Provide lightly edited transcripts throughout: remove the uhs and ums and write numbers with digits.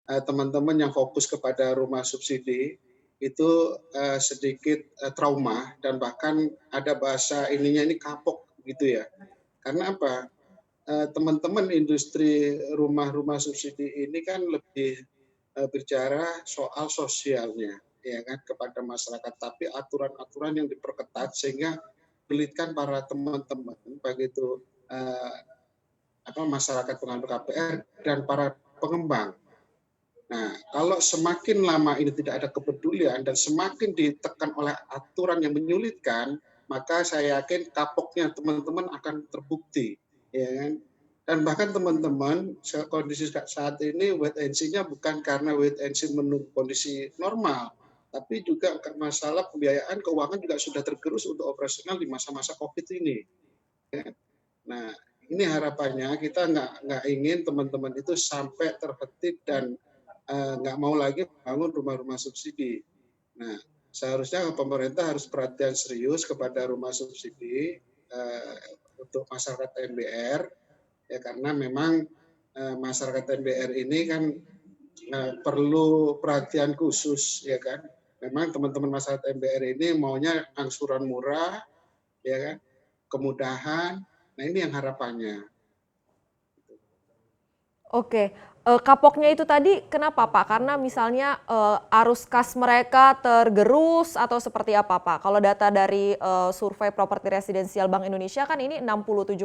teman-teman yang fokus kepada rumah subsidi itu sedikit trauma dan bahkan ada bahasa ininya ini kapok gitu ya. Karena apa? Teman-teman industri rumah-rumah subsidi ini kan lebih bicara soal sosialnya, ya kan, kepada masyarakat. Tapi aturan-aturan yang diperketat sehingga menyulitkan para teman-teman, baik itu masyarakat penganut KPR dan para pengembang. Nah, kalau semakin lama ini tidak ada kepedulian dan semakin ditekan oleh aturan yang menyulitkan, maka saya yakin kapoknya teman-teman akan terbukti, ya kan? Dan bahkan teman-teman kondisi saat ini wait and see-nya bukan karena wait and see menunggu kondisi normal, tapi juga masalah pembiayaan keuangan juga sudah tergerus untuk operasional di masa-masa COVID ini. Ya. Nah, ini harapannya kita nggak ingin teman-teman itu sampai terhenti dan nggak mau lagi bangun rumah-rumah subsidi. Nah, seharusnya pemerintah harus perhatian serius kepada rumah subsidi untuk masyarakat MBR, ya karena memang masyarakat MBR ini kan perlu perhatian khusus, ya kan. Memang teman-teman masyarakat MBR ini maunya angsuran murah, ya kan, kemudahan. Nah ini yang harapannya. Oke, kapoknya itu tadi kenapa Pak? Karena misalnya arus kas mereka tergerus atau seperti apa Pak? Kalau data dari survei properti residensial Bank Indonesia kan ini 67%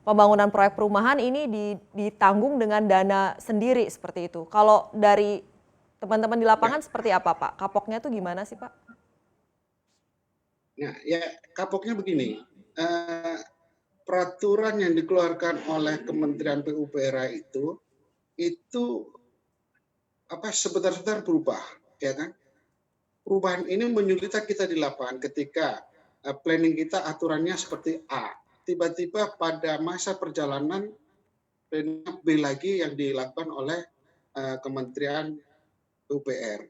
pembangunan proyek perumahan ini ditanggung dengan dana sendiri seperti itu. Kalau dari teman-teman di lapangan seperti apa Pak? Kapoknya tuh gimana sih Pak? Nah ya kapoknya begini, peraturan yang dikeluarkan oleh Kementerian PUPR itu sebentar-sebentar berubah, ya kan? Perubahan ini menyulitkan kita di lapangan ketika planning kita aturannya seperti A. Tiba-tiba pada masa perjalanan planning B lagi yang dilakukan oleh Kementerian PUPR.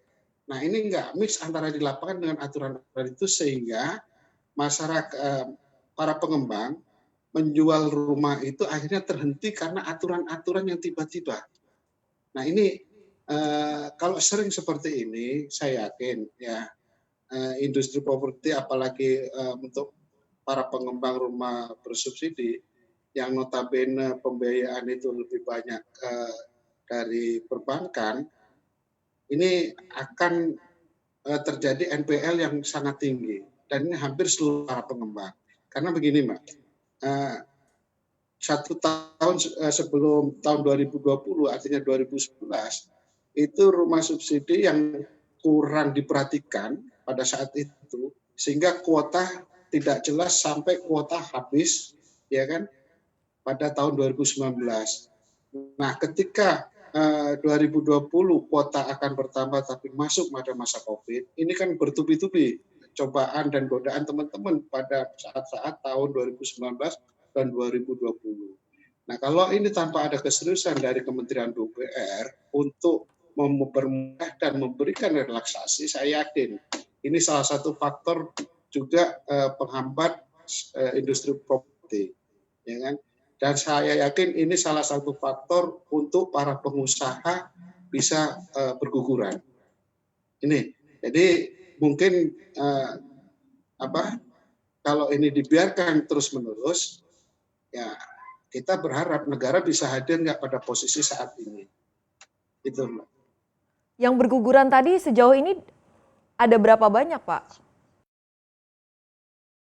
Nah ini enggak mix antara di lapangan dengan aturan-aturan itu sehingga masyarakat para pengembang menjual rumah itu akhirnya terhenti karena aturan-aturan yang tiba-tiba. Nah ini kalau sering seperti ini, saya yakin ya industri properti apalagi untuk para pengembang rumah bersubsidi yang notabene pembiayaan itu lebih banyak dari perbankan, ini akan terjadi NPL yang sangat tinggi dan ini hampir seluruh para pengembang. Karena begini Mbak, 1 tahun sebelum tahun 2020 artinya 2011 itu rumah subsidi yang kurang diperhatikan pada saat itu sehingga kuota tidak jelas sampai kuota habis, ya kan, pada tahun 2019. Nah, ketika 2020 kuota akan bertambah tapi masuk pada masa COVID, ini kan bertubi-tubi cobaan dan godaan teman-teman pada saat-saat tahun 2019 dan 2020. Nah, kalau ini tanpa ada keseriusan dari Kementerian PUPR untuk mempermudah dan memberikan relaksasi, saya yakin ini salah satu faktor juga penghambat industri properti, ya kan? Dan saya yakin ini salah satu faktor untuk para pengusaha bisa berguguran. Ini, jadi mungkin kalau ini dibiarkan terus-menerus, ya kita berharap negara bisa hadir nggak pada posisi saat ini. Itu, Mbak. Yang berguguran tadi sejauh ini ada berapa banyak Pak?